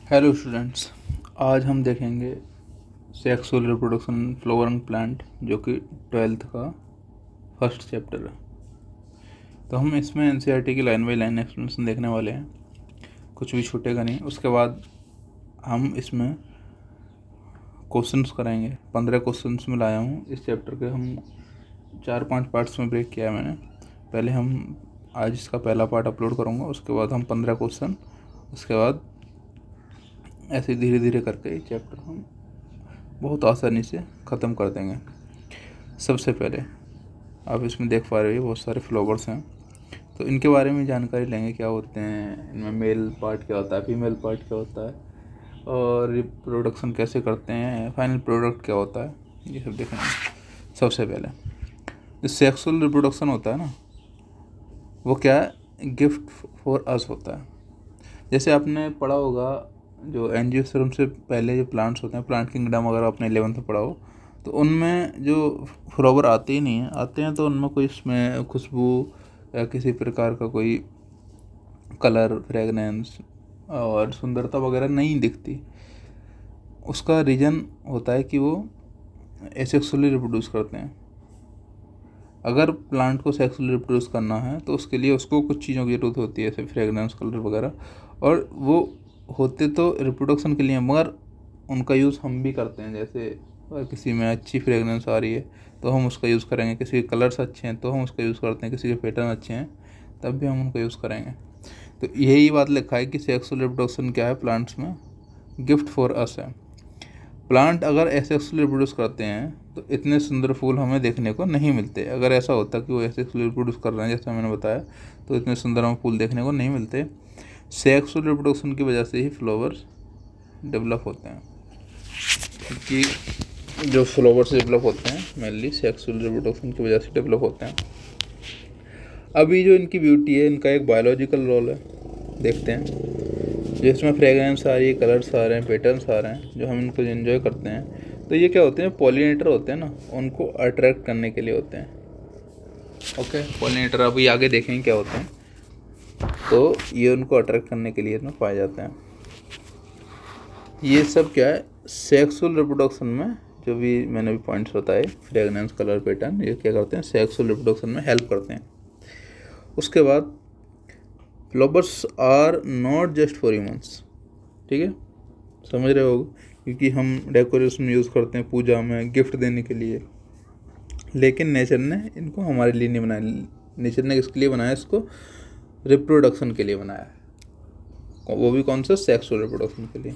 Hello students, आज हम देखेंगे सेक्सुअल रिप्रोडक्शन फ्लावरिंग प्लांट जो कि 12th का फर्स्ट चैप्टर है। तो हम इसमें एनसीईआरटी की लाइन बाय लाइन एक्सप्लेनेशन देखने वाले हैं, कुछ भी छूटेगा नहीं। उसके बाद हम इसमें क्वेश्चंस कराएंगे। 15 क्वेश्चंस में लाया हूँ इस चैप्टर के। हम 4-5 पार्ट्स में ब्रेक किया है मैंने। पहले हम आज इसका पहला पार्ट अपलोड करूँगा, उसके बाद हम 15 क्वेश्चन, उसके बाद ऐसे धीरे धीरे करके ये चैप्टर हम बहुत आसानी से ख़त्म कर देंगे। सबसे पहले आप इसमें देख पा रहे हो बहुत सारे फ्लावर्स हैं, तो इनके बारे में जानकारी लेंगे। क्या होते हैं इनमें, मेल पार्ट क्या होता है, फीमेल पार्ट क्या होता है, और रिप्रोडक्शन कैसे करते हैं, फाइनल प्रोडक्ट क्या होता है, ये सब देखेंगे। सबसे पहले जो सेक्सुअल रिप्रोडक्शन होता है ना, वो क्या है, गिफ्ट फॉर अस होता है। जैसे आपने पढ़ा होगा जो एंजियोस्पर्म से पहले जो प्लांट्स होते हैं, प्लांट किंगडम, अगर आपने 11th में पढ़ा हो तो उनमें जो फ्लावर आते ही नहीं हैं, आते हैं तो उनमें कोई इसमें खुशबू या किसी प्रकार का कोई कलर, फ्रेगनेंस और सुंदरता वगैरह नहीं दिखती। उसका रीज़न होता है कि वो एसेक्सुअली रिप्रोड्यूस करते हैं। अगर प्लांट को सेक्सुअली रिप्रोड्यूस करना है तो उसके लिए उसको कुछ चीज़ों की ज़रूरत होती है, जैसे फ्रेगनेंस, कलर वगैरह, और वो होते तो रिप्रोडक्शन के लिए, मगर उनका यूज़ हम भी करते हैं। जैसे अगर किसी में अच्छी फ्रेगनेंस आ रही है तो हम उसका यूज़ करेंगे, किसी के कलर्स अच्छे हैं तो हम उसका यूज़ करते हैं, किसी के पैटर्न अच्छे हैं तब भी हम उनका यूज़ करेंगे। तो यही बात लिखा है कि सेक्सुअल रिप्रोडक्शन क्या है प्लांट्स में, गिफ्ट फॉर अस है। प्लांट अगर एसेक्सुअली रिप्रोड्यूस करते हैं तो इतने सुंदर फूल हमें देखने को नहीं मिलते। अगर ऐसा होता कि वो एसेक्सुअली रिप्रोड्यूस कर रहे हैं जैसा मैंने बताया, तो इतने सुंदर हमें फूल देखने को नहीं मिलते। सेक्सुअल रिप्रोडक्शन की वजह से ही फ्लावर्स डेवलप होते हैं, क्योंकि जो फ्लावर्स डेवलप होते हैं मेनली सेक्सुअल रिप्रोडक्शन की वजह से डेवलप होते हैं। अभी जो इनकी ब्यूटी है, इनका एक बायोलॉजिकल रोल है, देखते हैं। जो इसमें फ्रेगरेंस आ रही है, कलर्स आ रहे हैं, पैटर्न्स आ रहे हैं, जो हम इनको एंजॉय करते हैं, तो ये क्या होते हैं, पॉलिनेटर होते हैं ना, उनको अट्रैक्ट करने के लिए होते हैं। ओके, पॉलिनेटर अभी आगे देखेंगे क्या होते हैं। तो ये उनको अट्रैक्ट करने के लिए इसमें पाए जाते हैं। ये सब क्या है, सेक्सुअल रिप्रोडक्शन में जो भी मैंने भी पॉइंट्स बताए, फ्रेगनेंस, कलर, पैटर्न, ये क्या करते हैं, सेक्सुअल रिप्रोडक्शन में हेल्प करते हैं। उसके बाद flowers are not just for humans, ठीक है, समझ रहे हो, क्योंकि हम डेकोरेशन में यूज़ करते हैं, पूजा में, गिफ्ट देने के लिए, लेकिन नेचर ने इनको हमारे लिए नहीं बनाया। नेचर ने किसके लिए बनाया, इसको रिप्रोडक्शन के लिए बनाया है। वो भी कौन सा, सेक्सुअल रिप्रोडक्शन के लिए।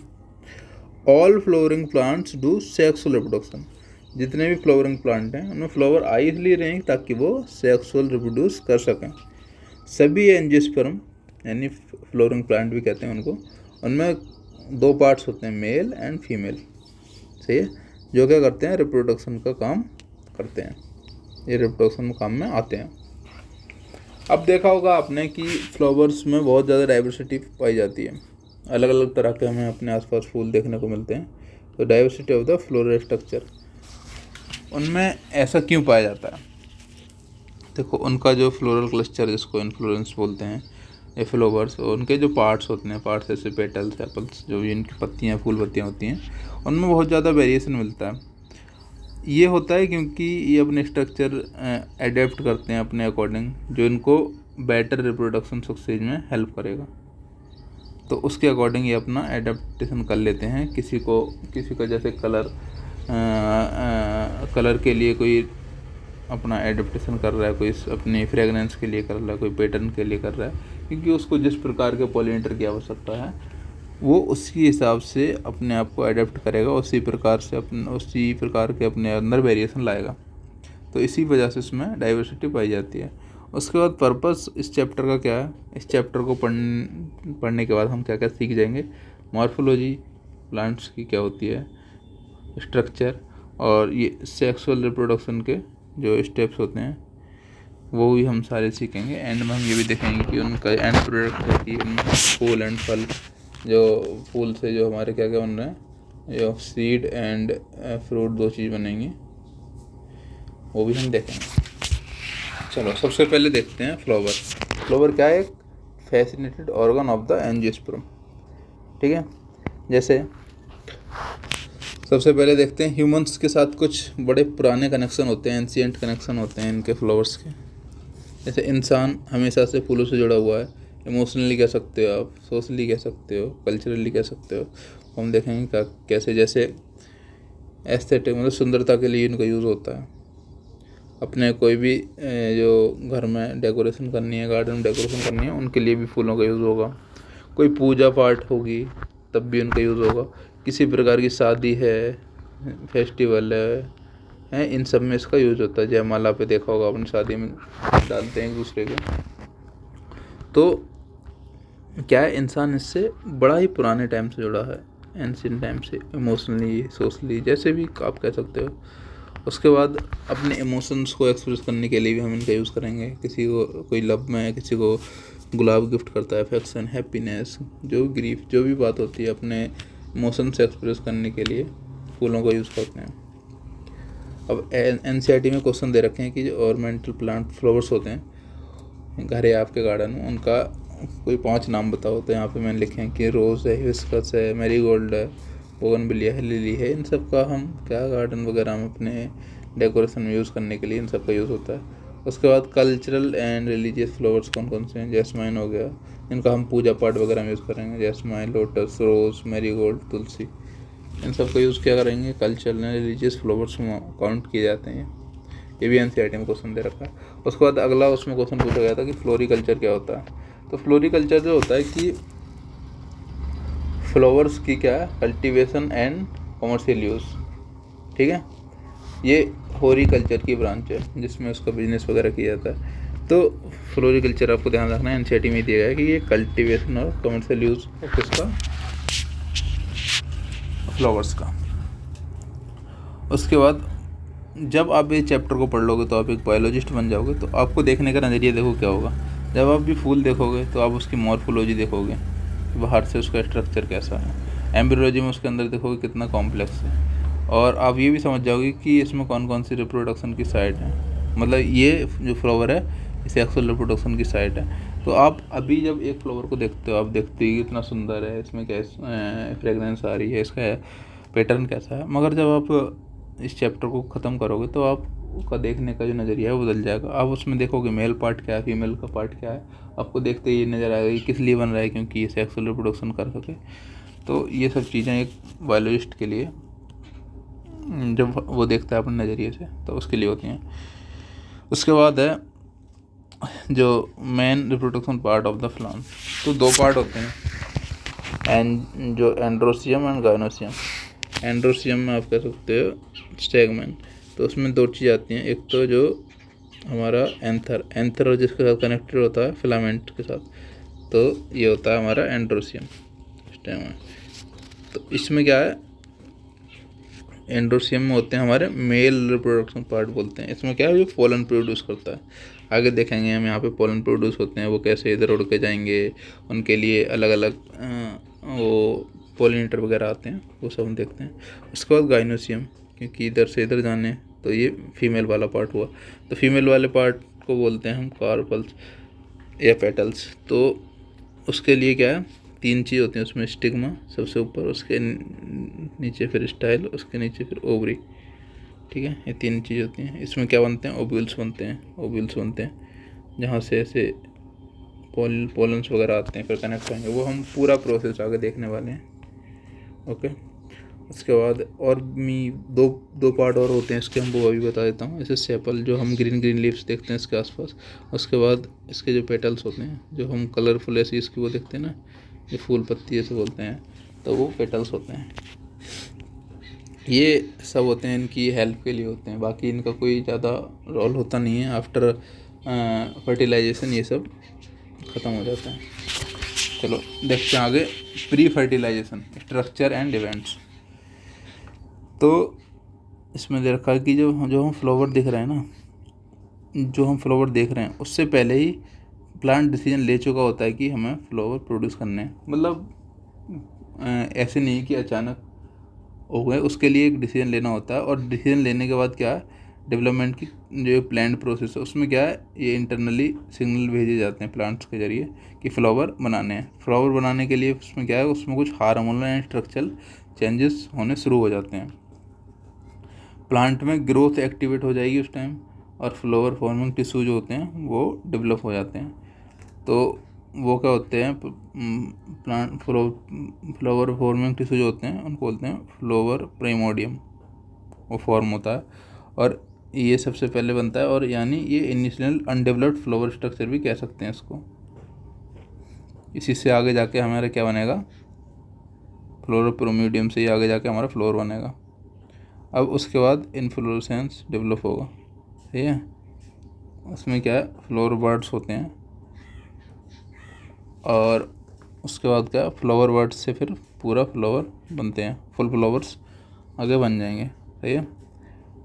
All flowering plants do sexual reproduction. जितने भी फ्लावरिंग प्लांट हैं उनमें फ्लावर आ इसलिए रहे हैं ताकि वो सेक्सुअल रिप्रोड्यूस कर सकें। सभी एंजियोस्पर्म यानी फ्लावरिंग प्लांट भी कहते हैं उनको, उनमें 2 पार्ट्स होते हैं, मेल एंड फीमेल, सही है, जो क्या करते हैं, रिप्रोडक्शन का काम करते हैं। ये रिप्रोडक्शन काम में आते हैं। अब देखा होगा आपने कि फ्लावर्स में बहुत ज़्यादा डाइवर्सिटी पाई जाती है, अलग अलग तरह के हमें अपने आसपास फूल देखने को मिलते हैं। तो diversity of the floral structure, उनमें ऐसा क्यों पाया जाता है। देखो, उनका जो फ्लोरल क्लस्टर, जिसको इन्फ्लोरेंस बोलते हैं, ये फ्लावर्स, उनके जो पार्ट्स होते हैं, पार्ट्स जैसे पेटल्स, एपल्स, जो भी इनकी पत्तियाँ, फूल पत्तियाँ होती हैं, उनमें बहुत ज़्यादा वेरिएशन मिलता है। ये होता है क्योंकि ये अपने स्ट्रक्चर एडेप्ट करते हैं अपने अकॉर्डिंग, जो इनको बेटर रिप्रोडक्शन सक्सेस में हेल्प करेगा। तो उसके अकॉर्डिंग ये अपना एडेप्टेशन कर लेते हैं। किसी का जैसे कलर के लिए कोई अपना एडेप्टेशन कर रहा है, कोई अपनी फ्रेगनेंस के लिए कर रहा है, कोई पैटर्न के लिए कर रहा है, क्योंकि उसको जिस प्रकार के पॉलिनेटर की आवश्यकता है वो उसी हिसाब से अपने आप को एडेप्ट करेगा, उसी प्रकार के अपने अंदर वेरिएशन लाएगा। तो इसी वजह से इसमें डाइवर्सिटी पाई जाती है। उसके बाद पर्पस इस चैप्टर का क्या है, इस चैप्टर को पढ़ने के बाद हम क्या क्या सीख जाएंगे। मॉर्फोलॉजी प्लांट्स की क्या होती है, स्ट्रक्चर, और ये सेक्सुअल रिप्रोडक्शन के जो स्टेप्स होते हैं वो भी हम सारे सीखेंगे। एंड में हम ये भी देखेंगे कि उनका एंड प्रोडक्ट है कि फूल एंड फल, जो फूल से जो हमारे क्या क्या बन रहे हैं, जो सीड एंड फ्रूट, 2 चीज़ बनेंगी, वो भी हम देखेंगे। चलो, सबसे पहले देखते हैं फ्लावर। फ्लावर क्या है, एक fascinated organ of the angiosperm, ठीक है। जैसे सबसे पहले देखते हैं ह्यूमंस के साथ कुछ बड़े पुराने कनेक्शन होते हैं, एंशिएंट कनेक्शन होते हैं इनके फ्लावर्स के। जैसे इंसान हमेशा से फूलों से जुड़ा हुआ है, इमोशनली कह सकते हो आप, सोशली कह सकते हो, कल्चरली कह सकते हो। हम देखेंगे कैसे जैसे एस्थेटिक मतलब सुंदरता के लिए इनका यूज़ होता है। अपने कोई भी जो घर में डेकोरेशन करनी है, गार्डन में डेकोरेशन करनी है, उनके लिए भी फूलों का यूज़ होगा। कोई पूजा पाठ होगी तब भी उनका यूज़ होगा। किसी प्रकार की शादी है, फेस्टिवल है, इन सब में इसका यूज़ होता है। जयमाला पे देखा होगा अपनी शादी में डालते हैं एक दूसरे के। तो क्या है, इंसान इससे बड़ा ही पुराने टाइम से जुड़ा है, एंशिएंट टाइम से, इमोशनली, सोशली, जैसे भी आप कह सकते हो। उसके बाद अपने इमोशंस को एक्सप्रेस करने के लिए भी हम इनका यूज़ करेंगे। किसी को कोई लव में है, किसी को गुलाब गिफ्ट करता है, अफेक्शन, हैप्पीनेस, जो ग्रीफ, जो भी बात होती है, अपने इमोशंस एक्सप्रेस करने के लिए फूलों का यूज़ करते हैं। अब एनसीईआरटी में क्वेश्चन दे रखे हैं कि जो ऑर्नामेंटल प्लांट फ्लावर्स होते हैं घर है आपके गार्डन में, उनका कोई 5 नाम बताओ। तो यहाँ पे मैंने लिखे हैं कि रोज़ है, हिबिस्कस है, मैरीगोल्ड है, बोगनविलिया है, लिली है। इन सब का हम क्या गार्डन वगैरह में अपने डेकोरेशन में यूज़ करने के लिए इन सब का यूज़ होता है। उसके बाद कल्चरल एंड रिलीजियस फ्लावर्स कौन कौन से हैं? जैस्माइन हो गया, इनका हम पूजा पाठ वगैरह में यूज़ करेंगे। जैस्माइन, लोटस, रोज़, मैरीगोल्ड, तुलसी, इन सब का यूज़ क्या करेंगे? कल्चरल एंड रिलीजियस फ्लावर्स में काउंट किए जाते हैं। ये भी एनसीईआरटी में क्वेश्चन दे रखा है। उसके बाद अगला उसमें क्वेश्चन पूछा गया था कि फ्लोरिकल्चर क्या होता है। तो फ्लोरिकल्चर जो होता है कि फ्लावर्स की क्या है, कल्टीवेशन एंड कमर्शियल यूज़। ठीक है, ये हॉर्टिकल्चर की ब्रांच है जिसमें उसका बिजनेस वगैरह किया जाता है। तो फ्लोरिकल्चर आपको ध्यान रखना है, एनसीईआरटी में दिया गया है कि ये कल्टीवेशन और कमर्शियल यूज़ ऑफ इसका, फ्लावर्स का। उसके बाद जब आप इस चैप्टर को पढ़ लोगे तो आप एक बायोलॉजिस्ट बन जाओगे। तो आपको देखने का नज़रिया देखो क्या होगा। जब आप भी फूल देखोगे तो आप उसकी मॉर्फोलॉजी देखोगे, बाहर से उसका स्ट्रक्चर कैसा है। एम्ब्रियोलॉजी में उसके अंदर देखोगे कितना कॉम्प्लेक्स है। और आप ये भी समझ जाओगे कि इसमें कौन कौन सी रिप्रोडक्शन की साइट है। मतलब ये जो फ्लावर है इस सेक्सुअल रिप्रोडक्शन की साइट है। तो आप अभी जब एक फ्लावर को देखते हो, आप देखते हो कितना सुंदर है, इसमें क्या फ्रेगनेंस आ रही है, इसका पैटर्न कैसा है। मगर जब आप इस चैप्टर को ख़त्म करोगे तो आपका देखने का जो नज़रिया है वो बदल जाएगा। आप उसमें देखोगे मेल पार्ट क्या है, फीमेल का पार्ट क्या है। आपको देखते ही नज़र आएगा कि किस लिए बन रहा है, क्योंकि ये सेक्सुअल रिप्रोडक्शन कर सके। तो ये सब चीज़ें एक बायोलॉजिस्ट के लिए जब वो देखता है अपने नज़रिए से तो उसके लिए होती हैं। उसके बाद है जो main reproduction part of the plant. तो 2 पार्ट होते हैं, जो एंड्रोसियम एंड गायनोसियम। एंड्रोसियम में आप कह सकते हो स्टेगमेन। तो उसमें 2 चीज़ आती हैं। एक तो जो हमारा एंथर जिसके साथ कनेक्टेड होता है फिलामेंट के साथ, तो ये होता है हमारा एंड्रोसियम स्टेगमेन। तो इसमें क्या है, एंड्रोसियम में होते हैं हमारे मेल रिप्रोडक्शन पार्ट बोलते हैं। इसमें क्या है, जो पोलन प्रोड्यूस करता है। आगे देखेंगे हम यहाँ पे पोलन प्रोड्यूस होते हैं, वो कैसे इधर उड़ के जाएंगे, उनके लिए अलग अलग वो पोलिनेटर वगैरह आते हैं, वो सब हम देखते हैं। उसके बाद गाइनोसियम, क्योंकि इधर से इधर जाने, तो ये फीमेल वाला पार्ट हुआ। तो फीमेल वाले पार्ट को बोलते हैं हम कार्पल्स या पेटल्स। तो उसके लिए क्या है, 3 चीज़ होती हैं उसमें। स्टिग्मा सबसे ऊपर, उसके नीचे फिर स्टाइल, उसके नीचे फिर ओवरी। ठीक है, ये 3 चीज़ होती हैं। इसमें क्या बनते हैं, ओव्यूल्स बनते हैं जहाँ से ऐसे पोलन्स वगैरह आते हैं, फिर कनेक्ट होंगे। वो हम पूरा प्रोसेस आगे देखने वाले हैं। ओके, उसके बाद और भी दो पार्ट और होते हैं इसके, हम वो अभी बता देता हूँ। जैसे सेपल, जो हम ग्रीन लीव्स देखते हैं इसके आसपास। उसके बाद इसके जो पेटल्स होते हैं, जो हम कलरफुल ऐसी इसकी वो देखते हैं ना, जो फूल पत्ती ऐसे बोलते हैं, तो वो पेटल्स होते हैं। ये सब होते हैं इनकी हेल्प के लिए होते हैं, बाकी इनका कोई ज़्यादा रोल होता नहीं है। आफ्टर फर्टिलाइजेशन ये सब ख़त्म हो जाता है। चलो देखते हैं आगे, pre fertilisation structure and events. तो इसमें दे रखा है कि जो हम फ्लावर देख रहे हैं ना, जो हम फ्लावर देख रहे हैं उससे पहले ही प्लांट डिसीजन ले चुका होता है कि हमें फ्लावर प्रोड्यूस करने हैं। मतलब ऐसे नहीं कि अचानक हो गए, उसके लिए एक डिसीजन लेना होता है। और डिसीजन लेने के बाद क्या है, डेवलपमेंट की जो प्लांट प्रोसेस है उसमें क्या है, ये इंटरनली सिग्नल भेजे जाते हैं प्लांट्स के जरिए कि फ्लावर बनाने हैं। फ्लावर बनाने के लिए उसमें क्या है, उसमें कुछ हार्मोनल एंड स्ट्रक्चरल चेंजेस होने शुरू हो जाते हैं। प्लांट में ग्रोथ एक्टिवेट हो जाएगी उस टाइम, और फ्लावर फॉर्मिंग टिश्यू जो होते हैं वो डेवलप हो जाते हैं। तो वो क्या होते हैं, प्लांट फ्लावर फॉर्मिंग टिश्यू जो होते हैं उनको बोलते हैं फ्लावर प्राइमोडियम, वो फॉर्म होता है और ये सबसे पहले बनता है। और यानी ये इनिशियल अनडेवलप्ड फ्लावर स्ट्रक्चर भी कह सकते हैं इसको। इसी से आगे जाके हमारा क्या बनेगा, फ्लोरल प्रोमीडियम से ही आगे जाके हमारा फ्लोर बनेगा। अब उसके बाद इन्फ्लोरेसेंस डेवलप होगा, ठीक है। उसमें क्या है, फ्लावर बर्ड्स होते हैं, और उसके बाद क्या, फ्लावर बर्ड्स से फिर पूरा फ्लावर बनते हैं, फुल फ्लावर्स आगे बन जाएंगे, सही है।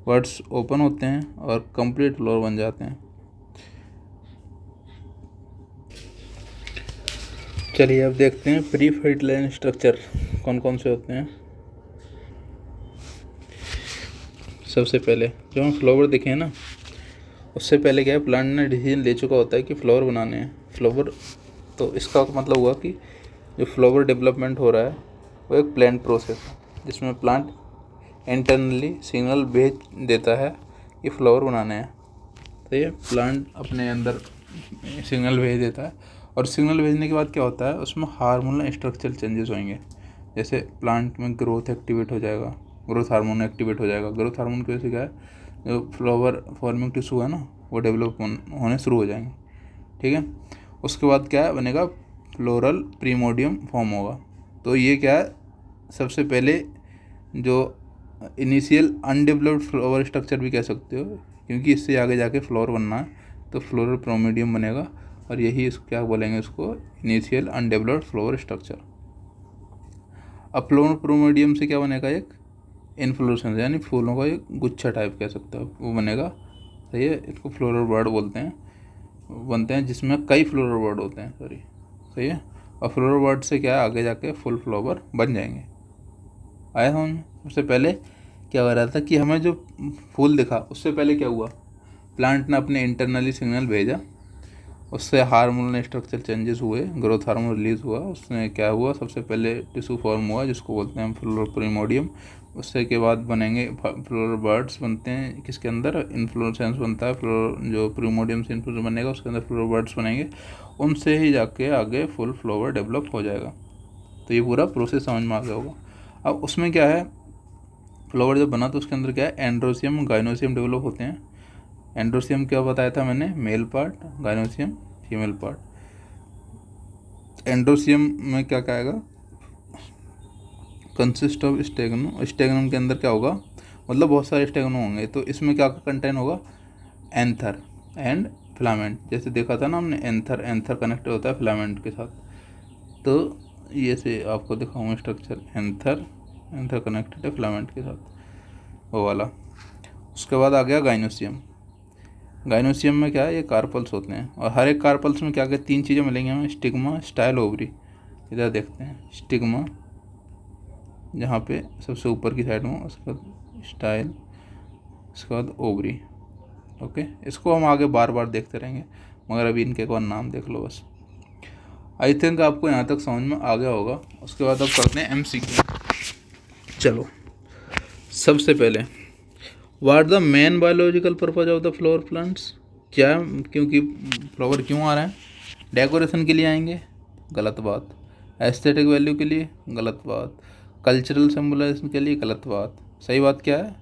बर्ड्स ओपन होते हैं और कंप्लीट फ्लावर बन जाते हैं। चलिए अब देखते हैं प्री फर्टिलाइजेशन स्ट्रक्चर कौन कौन से होते हैं। सबसे पहले जो हम फ्लावर देखे हैं ना, उससे पहले क्या है, प्लांट ने डिसीजन ले चुका होता है कि फ्लावर बनाने हैं। फ्लावर, तो इसका मतलब हुआ कि जो फ्लावर डेवलपमेंट हो रहा है वो एक प्लांट प्रोसेस है, जिसमें प्लांट इंटरनली सिग्नल भेज देता है कि फ्लावर बनाने हैं। तो ये प्लांट अपने अंदर सिग्नल भेज देता है, और सिग्नल भेजने के बाद क्या होता है, उसमें हार्मोनल स्ट्रक्चरल चेंजेस होंगे। जैसे प्लांट में ग्रोथ एक्टिवेट हो जाएगा, ग्रोथ हार्मोन एक्टिवेट हो जाएगा। ग्रोथ हार्मोन की वजह से क्या है, जो फ्लावर फॉर्मिंग टिश्यू है ना, वो डेवलप होने शुरू हो जाएंगे, ठीक है। उसके बाद क्या बनेगा, फ्लोरल प्रीमोडियम फॉर्म होगा। तो ये क्या है, सबसे पहले जो इनिशियल अनडेवलप्ड फ्लावर स्ट्रक्चर भी कह सकते हो, क्योंकि इससे आगे जाके फ्लावर बनना है, तो फ्लोरल प्रोमीडियम बनेगा, और यही इस क्या बोलेंगे उसको, इनिशियल अनडेवलप्ड फ्लावर स्ट्रक्चर। अब फ्लोरल प्रोमीडियम से क्या बनेगा, एक इन्फ्लोरेसेंस, यानी फूलों का एक गुच्छा टाइप कह सकते हो, वो बनेगा, सही है। इसको फ्लोरल बर्ड बोलते हैं, बनते हैं जिसमें कई फ्लोरल बर्ड होते हैं, सॉरी, सही है। और फ्लोरल बर्ड से क्या आगे जाके फुल फ्लावर बन जाएंगे। आया समझ में। सबसे पहले क्या हो रहा था कि हमें जो फूल दिखा, उससे पहले क्या हुआ, प्लांट ने अपने इंटरनली सिग्नल भेजा, उससे हार्मोनल स्ट्रक्चर चेंजेस हुए, ग्रोथ हार्मोन रिलीज हुआ, उसमें क्या हुआ, सबसे पहले टिश्यू फॉर्म हुआ जिसको बोलते हैं फ्लोरल प्रीमोडियम। उससे के बाद बनेंगे फ्लोरल बर्ड्स बनते हैं, किसके अंदर, इन्फ्लोरेसेंस बनता है, फ्लोर जो प्रीमोडियम से इन्फ्लोरेंस बनेगा उसके अंदर फ्लोरल बर्ड्स बनेंगे, उनसे ही जाके आगे फुल फ्लावर डेवलप हो जाएगा। तो ये पूरा प्रोसेस समझ में आ गया होगा। अब उसमें क्या है, फ्लावर जब बना तो उसके अंदर क्या है, एंड्रोसियम गाइनोसियम डेवलप होते हैं। एंड्रोसियम क्या बताया था मैंने, male part, gynoecium female part. Androecium में क्या कहेगा, कंसिस्ट ऑफ स्टेगनम। स्टेगनम के अंदर क्या होगा, मतलब बहुत सारे स्टेगनम होंगे, तो इसमें क्या कंटेंट होगा, एंथर एंड फिलामेंट। जैसे देखा था ना हमने, एंथर, एंथर कनेक्ट होता है फिलामेंट के साथ, तो ये से आपको दिखाऊंगा स्ट्रक्चर, एंथर, एंथर कनेक्टेड है फिलामेंट के साथ, वो वाला। उसके बाद आ गया गाइनोसियम। गाइनोसियम में क्या है, ये कार्पल्स होते हैं, और हर एक कार्पल्स में क्या क्या तीन चीज़ें मिलेंगी हमें, स्टिग्मा, स्टाइल, ओवरी। इधर देखते हैं, स्टिग्मा जहाँ पे सबसे ऊपर की साइड में, उसके बाद स्टाइल, उसके बाद ओवरी। ओके, इसको हम आगे बार बार देखते रहेंगे, मगर अभी इनके एक बार नाम देख लो बस। आई थिंक आपको यहाँ तक समझ में आ गया होगा। उसके बाद अब करते हैं MCQ। चलो, सबसे पहले, what the main biological purpose of the flower plants. क्या, क्योंकि फ्लावर क्यों आ रहे हैं, डेकोरेशन के लिए आएंगे, गलत बात। एस्थेटिक वैल्यू के लिए, गलत बात। कल्चरल सिम्बोलाइजेशन के लिए, गलत बात। सही बात क्या है,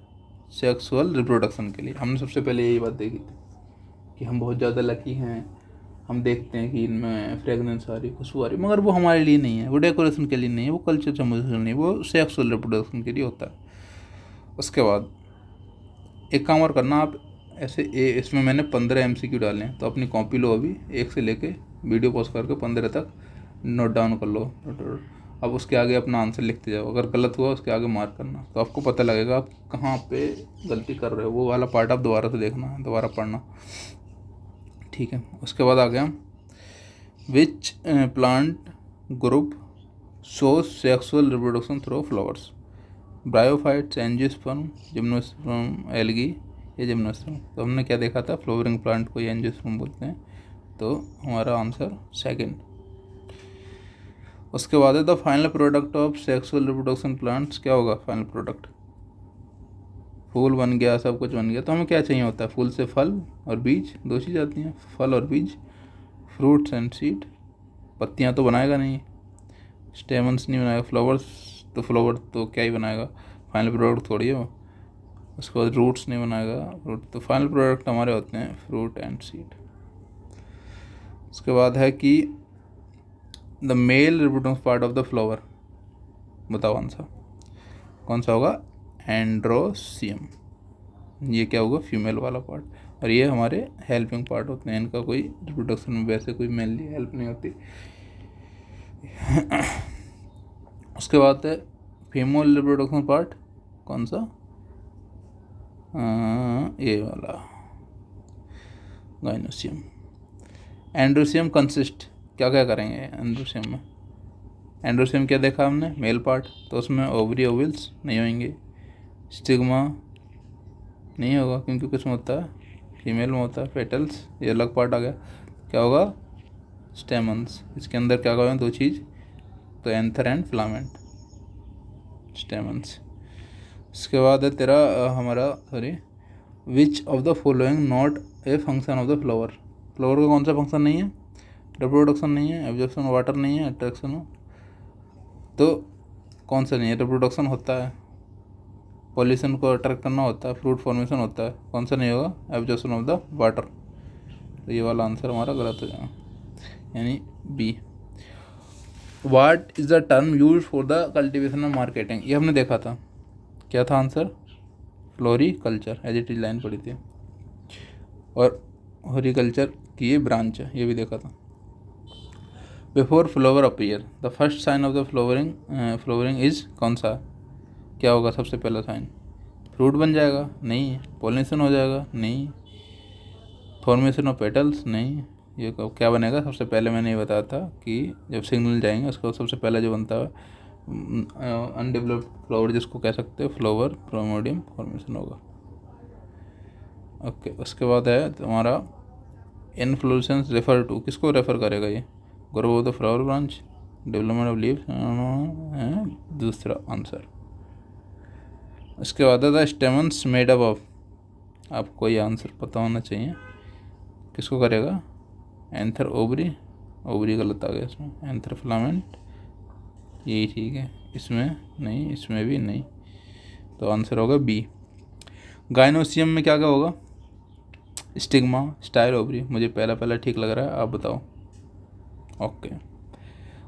सेक्सुअल रिप्रोडक्शन के लिए। हमने सबसे पहले यही बात देखी थी कि हम बहुत ज़्यादा लकी हैं, हम देखते हैं कि इनमें फ्रेगनेंस आ रही, खुशबू आ रही, मगर वो हमारे लिए नहीं है, वो डेकोरेशन के लिए नहीं है, वो कल्चर सिम्बोलाइजेशन नहीं है, वो सेक्सुअल रिप्रोडक्शन के लिए होता है। उसके बाद एक काम और करना आप, ऐसे इसमें मैंने 15 MCQ डाले हैं, तो अपनी कॉपी लो, अभी 1 से लेके वीडियो पॉज करके 15 तक नोट डाउन कर लो। अब उसके आगे अपना आंसर लिखते जाओ, अगर गलत हुआ उसके आगे मार्क करना, तो आपको पता लगेगा आप कहाँ पे गलती कर रहे हो। वो वाला पार्ट आप दोबारा से देखना है, दोबारा पढ़ना, ठीक है। उसके बाद आ गया, which plant group shows sexual reproduction through flowers. Bryophytes, angiosperm, gymnosperm, algae, ये जिम्नोस्पर्म। तो हमने क्या देखा था, फ्लोवरिंग प्लांट को एंजियोस्पर्म बोलते हैं, तो हमारा आंसर सेकंड। उसके बाद है the final product of sexual reproduction plants. क्या होगा फाइनल प्रोडक्ट? फूल बन गया, सब कुछ बन गया, तो हमें क्या चाहिए होता है? फूल से फल और बीज, दो चीज़ आती हैं, फल और बीज, फ्रूट्स एंड सीड। पत्तियाँ तो बनाएगा नहीं, स्टेमन्स नहीं बनाएगा, फ्लावर्स तो फ्लावर तो क्या ही बनाएगा, फाइनल प्रोडक्ट थोड़ी है वो। उसके बाद रूट्स नहीं बनाएगा, रूट तो फाइनल प्रोडक्ट हमारे होते हैं फ्रूट एंड सीड। उसके बाद है कि the male reproductive part of the flower, बताओ आंसर कौन सा होगा? एंड्रोसियम। ये क्या होगा? फीमेल वाला पार्ट, और ये हमारे हेल्पिंग पार्ट होते हैं, इनका कोई रिप्रोडक्शन में वैसे कोई मेनली हेल्प नहीं होती। उसके बाद है फीमेल रिप्रोडक्शन पार्ट, कौन सा? ये वाला गाइनोसियम। एंड्रोसियम कंसिस्ट, क्या क्या करेंगे एंड्रोसियम में? एंड्रोसियम क्या देखा हमने? मेल पार्ट, तो उसमें ओवरी ओवल्स नहीं होंगे, स्टिग्मा नहीं होगा क्योंकि किसमें होता है? फीमेल में होता है। पेटल्स, ये अलग पार्ट आ गया। क्या होगा? स्टेमन्स। इसके अंदर क्या होगा? दो चीज़, तो एंथर एंड फिलामेंट, स्टेमन्स। इसके बाद है तेरा हमारा which of the following not a function of the flower. Flower का कौन सा फंक्शन नहीं है? रिप्रोडक्शन नहीं है, एब्जॉर्प्शन वाटर नहीं है, अट्रैक्शन, तो कौन सा नहीं है? रिप्रोडक्शन होता है, पॉल्यूशन को अट्रैक्ट करना होता है, फ्रूट फॉर्मेशन होता है, कौन सा नहीं होगा? Absorption of the water. तो ये वाला आंसर हमारा गलत हो जाएगा, यानी बी। What is the term use for the cultivation of marketing, ये हमने देखा था, क्या था answer? Floriculture, as it is line पड़ी थी। और हॉर्टिकल्चर की ये ब्रांच है, ये भी देखा था। Before flower appear the first sign of the flowering is, कौन सा? क्या होगा सबसे पहला साइन? फ्रूट बन जाएगा? नहीं। पॉलिनेशन हो जाएगा? नहीं। Formation of petals? नहीं। ये क्या बनेगा सबसे पहले? मैंने ये बताया था कि जब सिग्नल जाएंगे उसको सबसे पहले जो बनता है अनडेवलप्ड फ्लावर, जिसको कह सकते हैं फ्लावर प्राइमोर्डियम फॉर्मेशन होगा। ओके। उसके बाद है तुम्हारा इन्फ्लोरेसेंस रेफर टू, किसको रेफर करेगा ये? Growth of the flower branch, development of leaves, दूसरा आंसर। उसके बाद है स्टेमन्स मेड अप ऑफ, आपको ये आंसर पता होना चाहिए, किसको करेगा? एंथर ओवरी, ओवरी गलत आ गया इसमें, एंथर फिलामेंट, यही ठीक है, इसमें नहीं, इसमें भी नहीं, तो आंसर होगा बी। गाइनोसियम में क्या क्या होगा? Stigma, style, ovary. मुझे पहला ठीक लग रहा है, आप बताओ। ओके।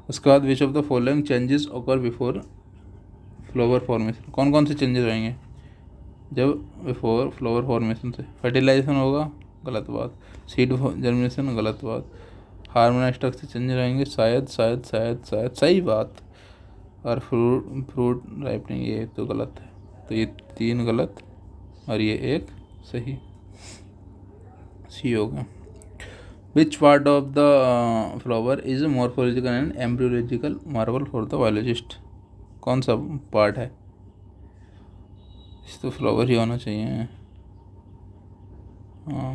उसके बाद which of the following changes occur before flower formation, कौन कौन से चेंजेस रहेंगे जब बिफोर फ्लावर फॉर्मेशन से? फर्टिलाइजेशन होगा, गलत बात। सीड जर्मिनेशन, गलत बात। हार्मोन स्ट्रक्चर चेंज रहेंगे, शायद शायद शायद शायद, सही बात। और फ्रूट राइपनिंग, ये तो गलत है, तो ये 3 गलत और ये 1 सही, सी होगा। Which part of the flower is morphological and embryological Marvel for the biologist, कौन सा पार्ट है? इस तो फ्लावर ही होना चाहिए। हाँ,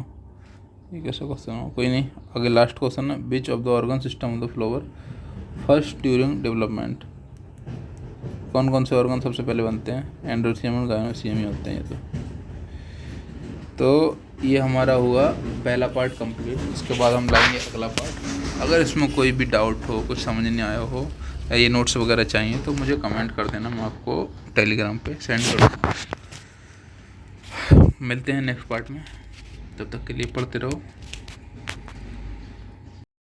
ये कैसा क्वेश्चन हो, कोई नहीं। आगे लास्ट क्वेश्चन है, which of the organ system of the flower first during development, कौन कौन से ऑर्गन सबसे पहले बनते हैं? एंड्रोसियम और गाइनोसियम ही होते हैं ये तो ये हमारा हुआ पहला पार्ट कंप्लीट। इसके बाद हम लाएंगे अगला पार्ट। अगर इसमें कोई भी डाउट हो, कुछ समझ नहीं आया हो, या ये नोट्स वगैरह चाहिए तो मुझे कमेंट कर देना, मैं आपको टेलीग्राम पे सेंड कर दूँगा। मिलते हैं नेक्स्ट पार्ट में, तब तक के लिए पढ़ते रहो।